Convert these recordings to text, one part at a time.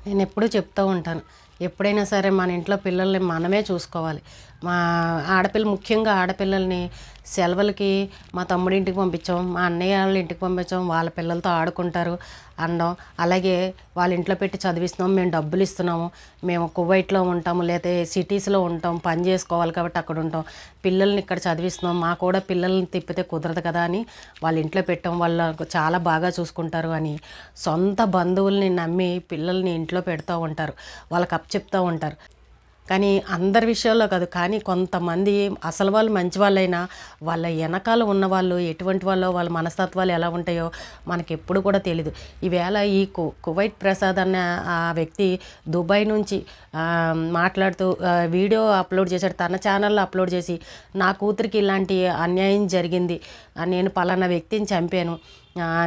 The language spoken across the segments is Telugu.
నేనెప్పుడూ చెప్తూ ఉంటాను. ఎప్పుడైనా సరే మన ఇంట్లో పిల్లల్ని మనమే చూసుకోవాలి. మా ముఖ్యంగా ఆడపిల్లల్ని సెలవులకి మా తమ్ముడింటికి పంపించాం, మా అన్నయ్య వాళ్ళ ఇంటికి పంపించాం. వాళ్ళ పిల్లలతో ఆడుకుంటారు అనడం. అలాగే వాళ్ళ ఇంట్లో పెట్టి చదివిస్తున్నాం, మేము డబ్బులు ఇస్తున్నాము, మేము కువైట్లో ఉంటాము, లేతే సిటీస్‌లో ఉంటాం, పని చేసుకోవాలి కాబట్టి అక్కడ ఉంటాం. పిల్లల్ని ఇక్కడ చదివిస్తున్నాం, మా కూడా పిల్లల్ని తిప్పితే కుదరదు కదా అని వాళ్ళ ఇంట్లో పెట్టాం. వాళ్ళు చాలా బాగా చూసుకుంటారు అని సొంత బంధువుల్ని నమ్మి పిల్లల్ని ఇంట్లో పెడుతూ ఉంటారు. వాళ్ళకి అప్పచెప్తూ ఉంటారు. కానీ అందరి విషయాల్లో కాదు, కానీ కొంతమంది అసలు వాళ్ళు మంచి వాళ్ళైనా వాళ్ళ వెనకాల ఉన్నవాళ్ళు ఎటువంటి వాళ్ళో, వాళ్ళ మనస్తత్వాలు ఎలా ఉంటాయో మనకెప్పుడు కూడా తెలీదు. ఈవేళ ఈ కువైట్ ప్రసాద్ అన్న ఆ వ్యక్తి దుబాయ్ నుంచి మాట్లాడుతూ వీడియో అప్లోడ్ చేశాడు, తన ఛానల్లో అప్లోడ్ చేసి, నా కూతురికి ఇలాంటి అన్యాయం జరిగింది, నేను పలానా వ్యక్తిని చంపాను,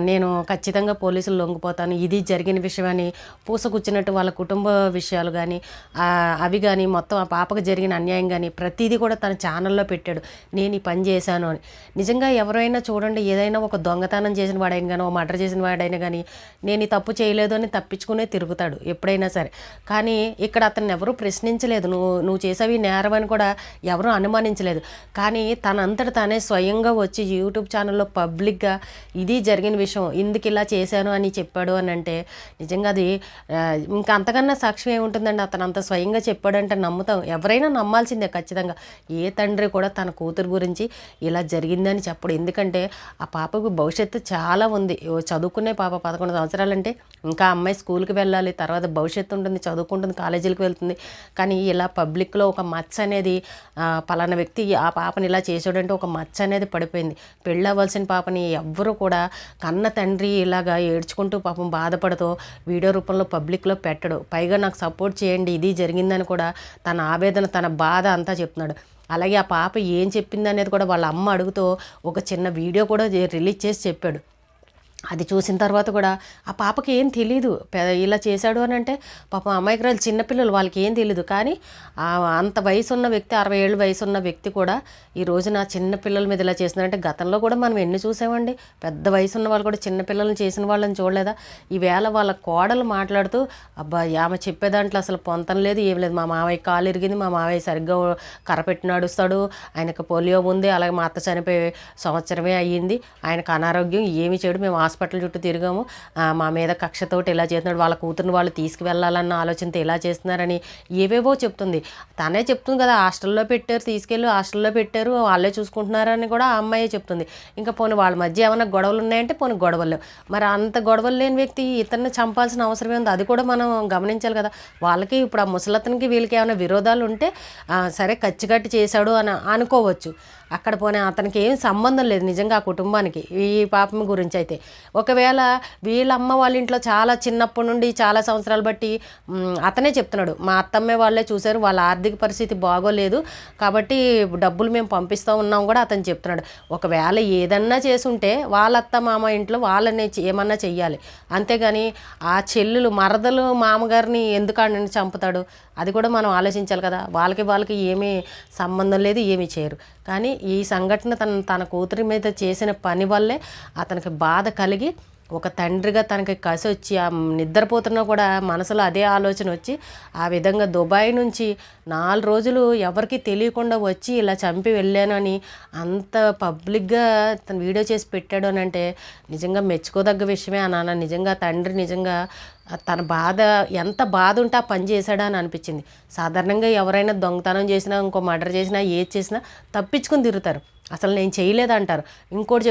నేను ఖచ్చితంగా పోలీసులు లొంగిపోతాను, ఇది జరిగిన విషయమని పూసగుచ్చినట్టు వాళ్ళ కుటుంబ విషయాలు కానీ అవి కానీ మొత్తం ఆ పాపకు జరిగిన అన్యాయం కానీ ప్రతిదీ కూడా తన ఛానల్లో పెట్టాడు. నేను ఈ పని చేశాను అని. నిజంగా ఎవరైనా చూడండి, ఏదైనా ఒక దొంగతనం చేసిన వాడైనా కానీ, ఒక మర్డర్ చేసిన వాడైనా కానీ, నేను ఈ తప్పు చేయలేదు అని తప్పించుకునే తిరుగుతాడు ఎప్పుడైనా సరే. కానీ ఇక్కడ అతన్ని ఎవరూ ప్రశ్నించలేదు, నువ్వు చేసావి నేరం అని కూడా ఎవరూ అనుమానించలేదు. కానీ తనంతట తానే స్వయంగా వచ్చి యూట్యూబ్ ఛానల్లో పబ్లిక్గా ఇది జరిగిన విషయం, ఇందుకు ఇలా చేశాను అని చెప్పాడు అని అంటే నిజంగా అది ఇంకా అంతకన్నా సాక్ష్యం ఏముంటుందండి. అతను అంత స్వయంగా చెప్పాడంటే నమ్ముతాం, ఎవరైనా నమ్మాల్సిందే ఖచ్చితంగా. ఏ తండ్రి కూడా తన కూతురు గురించి ఇలా జరిగిందని చెప్పడు. ఎందుకంటే ఆ పాపకు భవిష్యత్తు చాలా ఉంది. చదువుకునే పాప 11 సంవత్సరాలంటే ఇంకా అమ్మాయి స్కూల్కి వెళ్ళాలి, తర్వాత భవిష్యత్తు ఉంటుంది, చదువుకుంటుంది, కాలేజీలకు వెళ్తుంది. కానీ ఇలా పబ్లిక్లో ఒక మచ్చ అనేది పలానా వ్యక్తి ఆ పాపని ఇలా చేసాడంటే ఒక మచ్చ అనేది పడిపోయింది. పెళ్ళవ్వాల్సిన పాపని ఎవ్వరూ కూడా కన్న తండ్రి ఇలాగా ఏడ్చుకుంటూ పాపం బాధపడుతూ వీడియో రూపంలో పబ్లిక్లో పెట్టడు. పైగా నాకు సపోర్ట్ చేయండి, ఇది జరిగిందని కూడా తన ఆవేదన, తన బాధ అంతా చెప్తున్నాడు. అలాగే ఆ పాప ఏం చెప్పింది అనేది కూడా వాళ్ళ అమ్మ అడుగుతూ ఒక చిన్న వీడియో కూడా రిలీజ్ చేసి చెప్పాడు. అది చూసిన తర్వాత కూడా ఆ పాపకి ఏం తెలీదు, ఇలా చేశాడు అని అంటే పాపం అమాయకురాలు చిన్నపిల్లలు, వాళ్ళకి ఏం తెలీదు. కానీ అంత వయసు ఉన్న వ్యక్తి, 60 ఏళ్ళ వయసు ఉన్న వ్యక్తి కూడా ఈ రోజున చిన్నపిల్లల మీద ఇలా చేస్తున్నారంటే గతంలో కూడా మనం ఎన్ని చూసామండి. పెద్ద వయసు ఉన్న వాళ్ళు కూడా చిన్నపిల్లల్ని చేసిన వాళ్ళని చూడలేదా? ఈవేళ వాళ్ళ కోడలు మాట్లాడుతూ, అబ్బా ఆమె చెప్పే దాంట్లో అసలు పొంతం లేదు, ఏం లేదు, మా మావయ్య కాలు ఇరిగింది, మా మావయ్య సరిగ్గా కర్రపెట్టి నడుస్తాడు, ఆయనకు పోలియో ఉంది, అలాగే మా అత్త చనిపోయే సంవత్సరమే అయ్యింది, ఆయనకు అనారోగ్యం, ఏమి చేయడు, మేము హాస్పిటల్ చుట్టూ తిరిగాము, మా మీద కక్షతోటి ఇలా చేస్తున్నాడు, వాళ్ళ కూతురుని వాళ్ళు తీసుకువెళ్ళాలన్న ఆలోచనతో ఇలా చేస్తున్నారని ఏవేవో చెప్తుంది. తనే చెప్తుంది కదా, హాస్టల్లో పెట్టారు, తీసుకెళ్ళి హాస్టల్లో పెట్టారు, వాళ్ళే చూసుకుంటున్నారని కూడా ఆ అమ్మాయే చెప్తుంది. ఇంకా పోనీ వాళ్ళ మధ్య ఏమైనా గొడవలు ఉన్నాయంటే పోనీ గొడవలు, మరి అంత గొడవలు లేని వ్యక్తి ఇతన్ని చంపాల్సిన అవసరమే ఉంది, అది కూడా మనం గమనించాలి కదా. వాళ్ళకి ఇప్పుడు ఆ ముసలతనికి వీళ్ళకి ఏమైనా విరోధాలు ఉంటే సరే కచ్చికట్టి చేశాడు అని అనుకోవచ్చు. అక్కడ పోనీ అతనికి ఏం సంబంధం లేదు నిజంగా ఆ కుటుంబానికి, ఈ పాపం గురించి అయితే. ఒకవేళ వీళ్ళ అమ్మ వాళ్ళ ఇంట్లో చాలా చిన్నప్పటి నుండి చాలా సంవత్సరాలు బట్టి అతనే చెప్తున్నాడు, మా అత్తమ్మే వాళ్ళే చూశారు, వాళ్ళ ఆర్థిక పరిస్థితి బాగోలేదు కాబట్టి డబ్బులు మేము పంపిస్తూ ఉన్నాం కూడా అతను చెప్తున్నాడు. ఒకవేళ ఏదన్నా చేసుంటే వాళ్ళ అత్త మామ ఇంట్లో వాళ్ళని ఏమన్నా చెయ్యాలి, అంతేగాని ఆ చెల్లులు మరదలు మామగారిని ఎందుకు చంపుతాడు, అది కూడా మనం ఆలోచించాలి కదా. వాళ్ళకి ఏమీ సంబంధం లేదు, ఏమీ చేయరు. కానీ ఈ సంఘటన తన కూతురి మీద చేసిన పని వల్లే అతనికి బాధ కలిగి ఒక తండ్రిగా తనకి కసి వచ్చి నిద్రపోతున్నా కూడా మనసులో అదే ఆలోచన వచ్చి ఆ విధంగా దుబాయ్ నుంచి 4 రోజులు ఎవరికి తెలియకుండా వచ్చి ఇలా చంపి వెళ్ళాను అని అంత పబ్లిక్గా తను వీడియో చేసి పెట్టాడు అని అంటే నిజంగా మెచ్చుకోదగ్గ విషయమే అనాన్న. నిజంగా తండ్రి నిజంగా తన బాధ ఎంత బాధ ఉంటే ఆ పని చేశాడా అని అనిపించింది. సాధారణంగా ఎవరైనా దొంగతనం చేసినా, ఇంకో మర్డర్ చేసినా, ఏది చేసినా తప్పించుకొని తిరుగుతారు, అసలు నేను చేయలేదంటారు, ఇంకోటి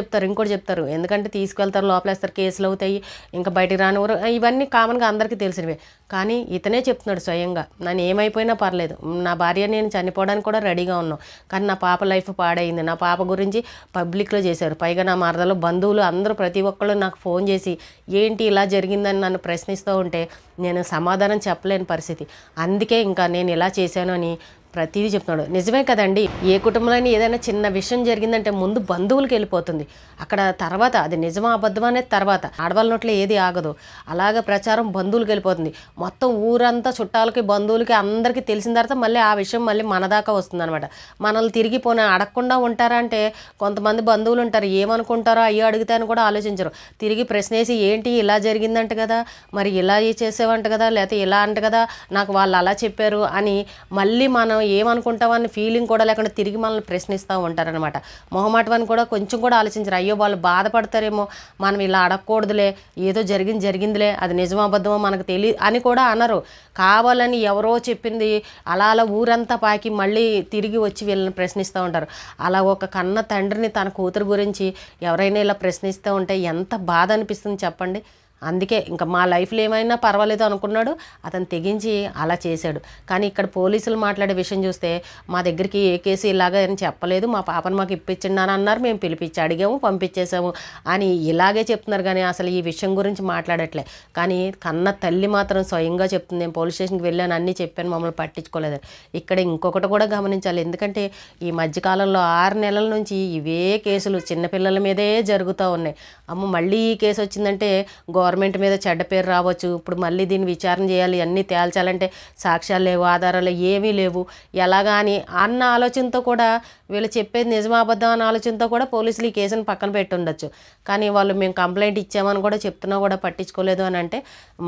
చెప్తారు. ఎందుకంటే తీసుకెళ్తారు, లోపలేస్తారు, కేసులు అవుతాయి, ఇంకా బయటికి రానివ్వరు, ఇవన్నీ కామన్గా అందరికీ తెలిసినవే. కానీ ఇతనే చెప్తున్నాడు స్వయంగా, నన్ను ఏమైపోయినా పర్లేదు, నా భార్య నేను చనిపోవడానికి కూడా రెడీగా ఉన్నాం, కానీ నా పాప లైఫ్ పాడైంది, నా పాప గురించి పబ్లిక్లో చేశారు. పైగా నా మరదలు బంధువులు అందరూ ప్రతి ఒక్కళ్ళు నాకు ఫోన్ చేసి ఏంటి ఇలా జరిగిందని నన్ను ప్రశ్నిస్తూ ఉంటే నేను సమాధానం చెప్పలేని పరిస్థితి. అందుకే ఇంకా నేను ఇలా చేశాను అని ప్రతిదీ చెప్తున్నాడు. నిజమే కదండి. ఏ కుటుంబంలో ఏదైనా చిన్న విషయం జరిగిందంటే ముందు బంధువులకి వెళ్ళిపోతుంది. అక్కడ తర్వాత అది నిజమా అబద్ధమా అనేది తర్వాత. ఆడవాళ్ళ నోట్లో ఏది ఆగదు. అలాగ ప్రచారం బంధువులకి వెళ్ళిపోతుంది. మొత్తం ఊరంతా చుట్టాలకి బంధువులకి అందరికీ తెలిసిన తర్వాత మళ్ళీ ఆ విషయం మళ్ళీ మన దాకా వస్తుంది అనమాట. మనల్ని తిరిగి పోనీ అడగకుండా ఉంటారా అంటే కొంతమంది బంధువులు ఉంటారు, ఏమనుకుంటారో అయ్యో అడిగితే అని కూడా ఆలోచించరు. తిరిగి ప్రశ్నేసి ఏంటి ఇలా జరిగిందంట కదా, మరి ఇలా చేసేవంట కదా, లేకపోతే ఇలా అంట కదా, నాకు వాళ్ళు అలా చెప్పారు అని మళ్ళీ మనం ఏమనుకుంటామని ఫీలింగ్ కూడా లేకుండా తిరిగి మనల్ని ప్రశ్నిస్తూ ఉంటారనమాట. మొహమాటమని కూడా కొంచెం కూడా ఆలోచించరు. అయ్యో వాళ్ళు బాధపడతారేమో, మనం ఇలా అడగకూడదులే, ఏదో జరిగిందిలే, అది నిజమో అబద్ధమో మనకు తెలియదు అని కూడా అనరు. కావాలని ఎవరో చెప్పింది అలా అలా ఊరంతా పాకి మళ్ళీ తిరిగి వచ్చి వీళ్ళని ప్రశ్నిస్తూ ఉంటారు. అలా ఒక కన్న తండ్రిని తన కూతురు గురించి ఎవరైనా ఇలా ప్రశ్నిస్తూ ఉంటే ఎంత బాధ అనిపిస్తుంది చెప్పండి. అందుకే ఇంకా మా లైఫ్లో ఏమైనా పర్వాలేదు అనుకున్నాడు, అతను తెగించి అలా చేశాడు. కానీ ఇక్కడ పోలీసులు మాట్లాడే విషయం చూస్తే మా దగ్గరికి ఏ కేసు ఇలాగ అని చెప్పలేదు, మా పాపను మాకు ఇప్పించండి అని అన్నారు, మేము పిలిపించి అడిగాము పంపించేసాము అని ఇలాగే చెప్తున్నారు. కానీ అసలు ఈ విషయం గురించి మాట్లాడట్లే. కానీ కన్న తల్లి మాత్రం స్వయంగా చెప్తుంది, నేను పోలీస్ స్టేషన్కి వెళ్ళాను, అన్నీ చెప్పాను, మమ్మల్ని పట్టించుకోలేదని. ఇక్కడ ఇంకొకటి కూడా గమనించాలి. ఎందుకంటే ఈ మధ్యకాలంలో 6 నెలల నుంచి ఇవే కేసులు చిన్నపిల్లల మీదే జరుగుతూ ఉన్నాయి. అమ్మ మళ్ళీ ఈ కేసు వచ్చిందంటే గవర్నమెంట్ మీద చెడ్డ పేరు రావచ్చు. ఇప్పుడు మళ్ళీ దీన్ని విచారణ చేయాలి, అన్నీ తేల్చాలంటే సాక్ష్యాలు లేవు, ఆధారాలు ఏమీ లేవు, ఎలాగా అని అన్న ఆలోచనతో కూడా వీళ్ళు చెప్పేది నిజమా అబద్ధం అన్న ఆలోచనతో కూడా పోలీసులు ఈ కేసును పక్కన పెట్టి ఉండొచ్చు. కానీ వాళ్ళు మేము కంప్లైంట్ ఇచ్చామని కూడా చెప్తున్నా కూడా పట్టించుకోలేదు అని అంటే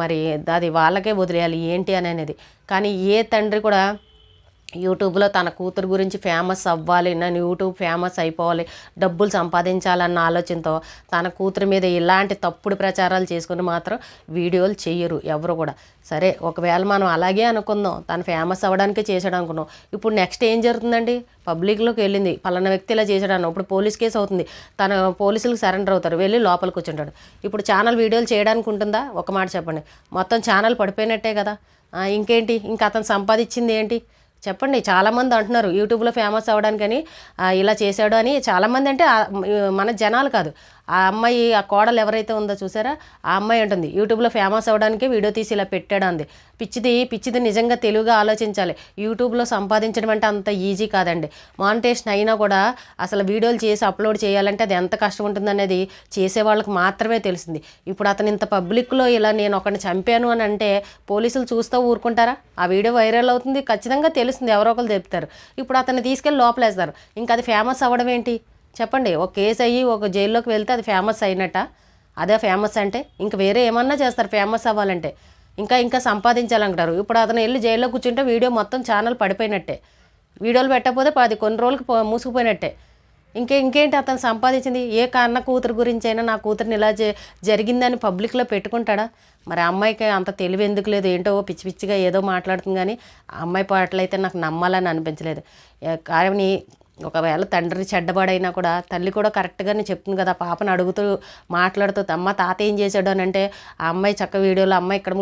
మరి అది వాళ్ళకే వదిలేయాలి ఏంటి అని అనేది. కానీ ఏ తండ్రి కూడా యూట్యూబ్లో తన కూతురు గురించి ఫేమస్ అవ్వాలి, నేను యూట్యూబ్ ఫేమస్ అయిపోవాలి, డబ్బులు సంపాదించాలన్న ఆలోచనతో తన కూతురు మీద ఇలాంటి తప్పుడు ప్రచారాలు చేసుకుని మాత్రం వీడియోలు చెయ్యరు ఎవరు కూడా. సరే ఒకవేళ మనం అలాగే అనుకుందాం, తను ఫేమస్ అవ్వడానికే చేసాడు అనుకున్నాం. ఇప్పుడు నెక్స్ట్ ఏం జరుగుతుందండి, పబ్లిక్లోకి వెళ్ళింది పలానా వ్యక్తి ఇలా చేసాడు అన్న, ఇప్పుడు పోలీస్ కేసు అవుతుంది, తన పోలీసులకు సరెండర్ అవుతారు, వెళ్ళి లోపలికి కూర్చుంటాడు. ఇప్పుడు ఛానల్ వీడియోలు చేయడానికి ఉంటుందా? ఒక మాట చెప్పండి, మొత్తం ఛానల్ పడిపోయినట్టే కదా. ఇంకేంటి, ఇంకా అతను సంపాదించింది ఏంటి చెప్పండి. చాలామంది అంటున్నారు యూట్యూబ్లో ఫేమస్ అవ్వడానికని ఇలా చేశాడు అని. చాలామంది అంటే మన జనాలు కాదు, ఆ అమ్మాయి ఆ కోడలు ఎవరైతే ఉందో చూసారా, ఆ అమ్మాయి ఉంటుంది యూట్యూబ్లో ఫేమస్ అవ్వడానికి వీడియో తీసి ఇలా పెట్టాడు అంది. పిచ్చిది నిజంగా తెలుగుగా ఆలోచించాలి. యూట్యూబ్లో సంపాదించడం అంటే అంత ఈజీ కాదండి. మానిటేషన్ అయినా కూడా అసలు వీడియోలు చేసి అప్లోడ్ చేయాలంటే అది ఎంత కష్టం ఉంటుందనేది చేసే వాళ్ళకి మాత్రమే తెలిసింది. ఇప్పుడు అతను ఇంత పబ్లిక్లో ఇలా నేను ఒకరిని చంపాను అని అంటే పోలీసులు చూస్తూ ఊరుకుంటారా? ఆ వీడియో వైరల్ అవుతుంది, ఖచ్చితంగా తెలుస్తుంది, ఎవరో ఒకరు చెప్తారు. ఇప్పుడు అతన్ని తీసుకెళ్ళి లోపలేస్తారు. ఇంకా అది ఫేమస్ అవ్వడం ఏంటి చెప్పండి? ఒక కేసు అయ్యి ఒక జైల్లోకి వెళ్తే అది ఫేమస్ అయినట్ట? అదే ఫేమస్ అంటే ఇంక వేరే ఏమన్నా చేస్తారు ఫేమస్ అవ్వాలంటే. ఇంకా సంపాదించాలంటారు. ఇప్పుడు అతను వెళ్ళి జైల్లో కూర్చుంటే వీడియో మొత్తం ఛానల్ పడిపోయినట్టే, వీడియోలు పెట్టకపోతే అది కొన్ని రోజులకి మూసుకుపోయినట్టే. ఇంకేంటి అతను సంపాదించింది? ఏ కన్న కూతురు గురించి అయినా నా కూతురిని ఇలా జరిగిందని పబ్లిక్లో పెట్టుకుంటాడా? మరి ఆ అమ్మాయికి అంత తెలివి ఎందుకు లేదు ఏంటో, పిచ్చిగా ఏదో మాట్లాడుతుంది. కానీ ఆ అమ్మాయి పాటలైతే నాకు నమ్మాలని అనిపించలేదు. కానీ ఒకవేళ తండ్రి చెడ్డబడైనా కూడా తల్లి కూడా కరెక్ట్గానే చెప్తుంది కదా, పాపను అడుగుతూ మాట్లాడుతూ అమ్మ తాత ఏం చేశాడు అని అంటే ఆ అమ్మాయి చక్క వీడియోలో అమ్మాయి ఇక్కడ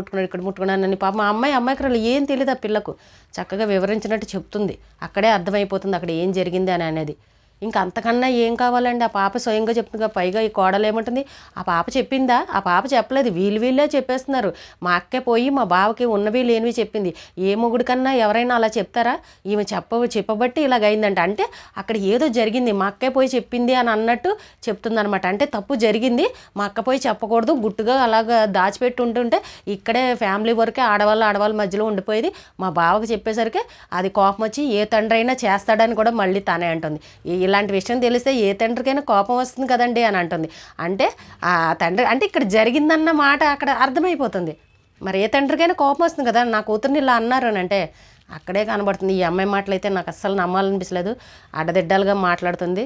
ముట్టుకున్నాను అని పాప అమ్మాయికి ఏం తెలియదు, ఆ పిల్లకు చక్కగా వివరించినట్టు చెప్తుంది. అక్కడే అర్థమైపోతుంది అక్కడ ఏం జరిగింది అని అనేది. ఇంకా అంతకన్నా ఏం కావాలండి? ఆ పాప స్వయంగా చెప్తుంది. పైగా ఈ కోడలు ఏమంటుంది, ఆ పాప చెప్పిందా? ఆ పాప చెప్పలేదు, వీళ్ళే చెప్పేస్తున్నారు. మా అక్కే పోయి మా బావకి ఉన్నవి లేనివి చెప్పింది. ఏ మొగుడు కన్నా ఎవరైనా అలా చెప్తారా? ఈమె చెప్పబట్టి ఇలాగైందంట. అంటే అక్కడ ఏదో జరిగింది, మా అక్కే పోయి చెప్పింది అని అన్నట్టు చెప్తుందనమాట. అంటే తప్పు జరిగింది, మా అక్క పోయి చెప్పకూడదు, గుట్టుగా అలాగా దాచిపెట్టి ఉంటుంటే ఇక్కడే ఫ్యామిలీ వరకే ఆడవాళ్ళ మధ్యలో ఉండిపోయేది. మా బావకి చెప్పేసరికి అది కోపం వచ్చి ఏ తండ్రి అయినా చేస్తాడని కూడా మళ్ళీ తనే అంటుంది. ఇలాంటి విషయం తెలిస్తే ఏ తండ్రికైనా కోపం వస్తుంది కదండి అని అంటుంది. అంటే ఆ తండ్రి అంటే ఇక్కడ జరిగిందన్న మాట అక్కడ అర్థమైపోతుంది. మరి ఏ తండ్రికైనా కోపం వస్తుంది కదా, నా కూతుర్ని ఇలా అన్నారు అని అంటే అక్కడే కనబడుతుంది. ఈ అమ్మాయి మాటలైతే నాకు అస్సలు నమ్మాలనిపించలేదు, అడ్డదిడ్డాలుగా మాట్లాడుతుంది.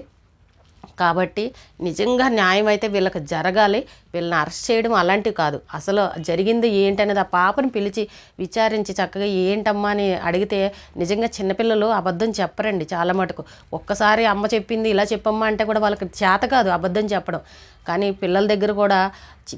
కాబట్టి నిజంగా న్యాయం అయితే వీళ్ళకి జరగాలి. వీళ్ళని అరెస్ట్ చేయడం అలాంటివి కాదు, అసలు జరిగింది ఏంటనేది ఆ పాపను పిలిచి విచారించి చక్కగా ఏంటమ్మా అని అడిగితే నిజంగా చిన్నపిల్లలు అబద్ధం చెప్పరండి చాలా మటుకు. ఒక్కసారి అమ్మ చెప్పింది ఇలా చెప్పమ్మా అంటే కూడా వాళ్ళకి చేత కాదు అబద్ధం చెప్పడం. కానీ పిల్లల దగ్గర కూడా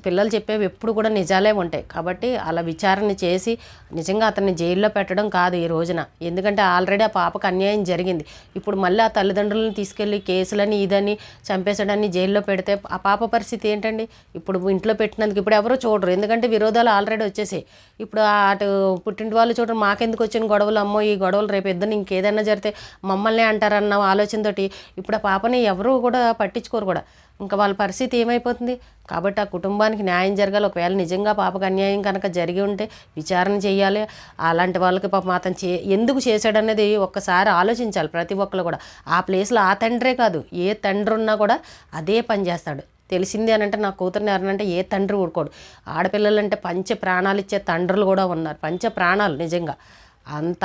పిల్లలు చెప్పేవి ఎప్పుడు కూడా నిజాలే ఉంటాయి. కాబట్టి అలా విచారణ చేసి నిజంగా అతన్ని జైల్లో పెట్టడం కాదు ఈ రోజున. ఎందుకంటే ఆల్రెడీ ఆ పాపకు అన్యాయం జరిగింది. ఇప్పుడు మళ్ళీ ఆ తల్లిదండ్రులను తీసుకెళ్ళి కేసులని ఇదని చంపేసడాన్ని జైల్లో పెడితే ఆ పాప పరిస్థితి ఏంటండి? ఇప్పుడు ఇంట్లో పెట్టినందుకు ఇప్పుడు ఎవరో చూడరు, ఎందుకంటే విరోధాలు ఆల్రెడీ వచ్చేసాయి. ఇప్పుడు అటు పుట్టింటి వాళ్ళు చూడరు, మాకెందుకు వచ్చిన గొడవలు, అమ్మో ఈ గొడవలు రేపు ఇద్దరు ఇంకేదైనా జరిగితే మమ్మల్ని అంటారన్న ఆలోచనతోటి ఇప్పుడు ఆ పాపని ఎవరు కూడా పట్టించుకోరు కూడా. ఇంకా వాళ్ళ పరిస్థితి ఏమైపోతుంది? కాబట్టి ఆ కుటుంబానికి న్యాయం జరగాలి. ఒకవేళ నిజంగా పాపకు అన్యాయం కనుక జరిగి ఉంటే విచారణ చేయాలి. అలాంటి వాళ్ళకి పాపం అతను ఎందుకు చేశాడనేది ఒక్కసారి ఆలోచించాలి ప్రతి ఒక్కరు కూడా. ఆ ప్లేస్లో ఆ తండ్రే కాదు, ఏ తండ్రి ఉన్నా కూడా అదే పని చేస్తాడు. తెలిసింది అని అంటే నా కూతురుని ఎవరనంటే ఏ తండ్రి ఊరుకోడు. ఆడపిల్లలంటే పంచ ప్రాణాలు ఇచ్చే తండ్రులు కూడా ఉన్నారు, పంచ ప్రాణాలు నిజంగా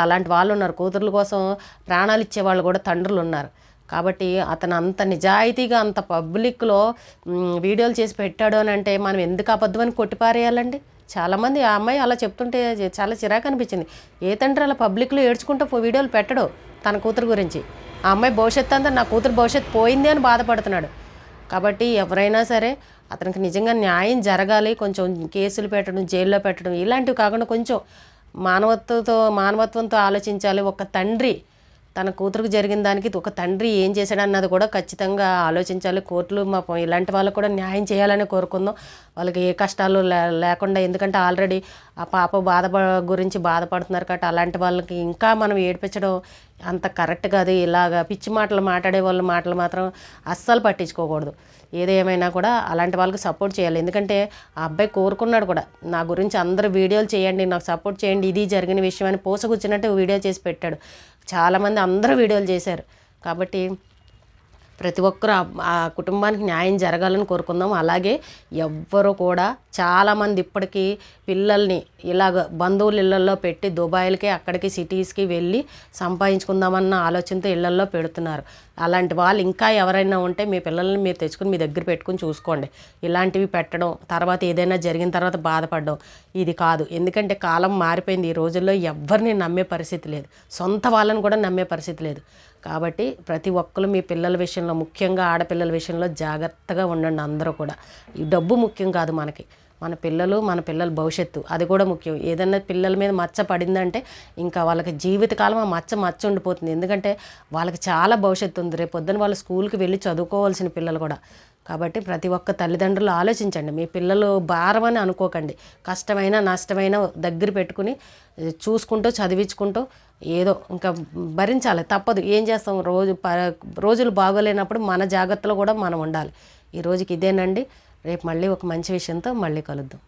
అలాంటి వాళ్ళు ఉన్నారు. కూతుర్ల కోసం ప్రాణాలు ఇచ్చేవాళ్ళు కూడా తండ్రులు ఉన్నారు. కాబట్టి అతను అంత నిజాయితీగా అంత పబ్లిక్లో వీడియోలు చేసి పెట్టాడు అని అంటే మనం ఎందుకు అబద్ధమని కొట్టిపారేయాలండి? చాలామంది ఆ అమ్మాయి అలా చెప్తుంటే చాలా చిరాకు అనిపించింది. ఏ తండ్రి అలా పబ్లిక్లో ఏడ్చుకుంటూ వీడియోలు పెట్టడు తన కూతురు గురించి. ఆ అమ్మాయి భవిష్యత్తు అంతా నా కూతురు భవిష్యత్తు పోయింది అని బాధపడుతున్నాడు. కాబట్టి ఎవరైనా సరే అతనికి నిజంగా న్యాయం జరగాలి. కొంచెం కేసులు పెట్టడం, జైల్లో పెట్టడం ఇలాంటివి కాకుండా కొంచెం మానవత్వంతో ఆలోచించాలి. ఒక తండ్రి తన కూతురుకు జరిగిన దానికి ఒక తండ్రి ఏం చేశాడన్నది కూడా ఖచ్చితంగా ఆలోచించాలి. కోర్టులు ఇలాంటి వాళ్ళకు కూడా న్యాయం చేయాలని కోరుకుందాం. వాళ్ళకి ఏ కష్టాలు లేకుండా, ఎందుకంటే ఆల్రెడీ ఆ పాప గురించి బాధపడుతున్నారు కాబట్టి అలాంటి వాళ్ళకి ఇంకా మనం ఏడిపించడం అంత కరెక్ట్ కాదు. ఇలాగా పిచ్చి మాటలు మాట్లాడే వాళ్ళ మాటలు మాత్రం అస్సలు పట్టించుకోకూడదు. ఏదేమైనా కూడా అలాంటి వాళ్ళకి సపోర్ట్ చేయాలి. ఎందుకంటే ఆ అబ్బాయి కోరుకున్నాడు కూడా, నా గురించి అందరూ వీడియోలు చేయండి, నాకు సపోర్ట్ చేయండి, ఇది జరిగిన విషయం అని పూసగుచ్చినట్టు వీడియో చేసి పెట్టాడు. చాలామంది అందరూ వీడియోలు చేశారు. కాబట్టి ప్రతి ఒక్కరూ ఆ కుటుంబానికి న్యాయం జరగాలని కోరుకుందాం. అలాగే ఎవ్వరు కూడా చాలామంది ఇప్పటికీ పిల్లల్ని ఇలాగ బంధువుల ఇళ్లల్లో పెట్టి దుబాయ్లకి అక్కడికి సిటీస్కి వెళ్ళి సంపాదించుకుందామన్న ఆలోచనతో ఇళ్లల్లో పెడుతున్నారు. అలాంటి వాళ్ళు ఇంకా ఎవరైనా ఉంటే మీ పిల్లల్ని మీరు తెచ్చుకుని మీ దగ్గర పెట్టుకుని చూసుకోండి. ఇలాంటివి పెట్టడం, తర్వాత ఏదైనా జరిగిన తర్వాత బాధపడడం ఇది కాదు. ఎందుకంటే కాలం మారిపోయింది. ఈ రోజుల్లో ఎవ్వరిని నమ్మే పరిస్థితి లేదు, సొంత వాళ్ళని కూడా నమ్మే పరిస్థితి లేదు. కాబట్టి ప్రతి ఒక్కరు మీ పిల్లల విషయంలో, ముఖ్యంగా ఆడపిల్లల విషయంలో జాగ్రత్తగా ఉండండి. అందరూ కూడా ఈ డబ్బు ముఖ్యం కాదు మనకి, మన పిల్లల భవిష్యత్తు అది కూడా ముఖ్యం. ఏదైనా పిల్లల మీద మచ్చ పడిందంటే ఇంకా వాళ్ళకి జీవితకాలం ఆ మచ్చ ఉండిపోతుంది. ఎందుకంటే వాళ్ళకి చాలా భవిష్యత్తు ఉంది. రేపు పొద్దున వాళ్ళు స్కూల్కి వెళ్ళి చదువుకోవాల్సిన పిల్లలు కూడా. కాబట్టి ప్రతి ఒక్క తల్లిదండ్రులు ఆలోచించండి. మీ పిల్లలు భారం అని అనుకోకండి. కష్టమైన నష్టమైన దగ్గర పెట్టుకుని చూసుకుంటూ చదివించుకుంటూ ఏదో ఇంకా భరించాలి, తప్పదు. ఏం చేస్తాం? రోజులు బాగోలేనప్పుడు మన జాగ్రత్తలో కూడా మనం ఉండాలి. ఈ రోజుకి ఇదేనండి. రేపు మళ్ళీ ఒక మంచి విషయంతో మళ్ళీ కలుద్దాం.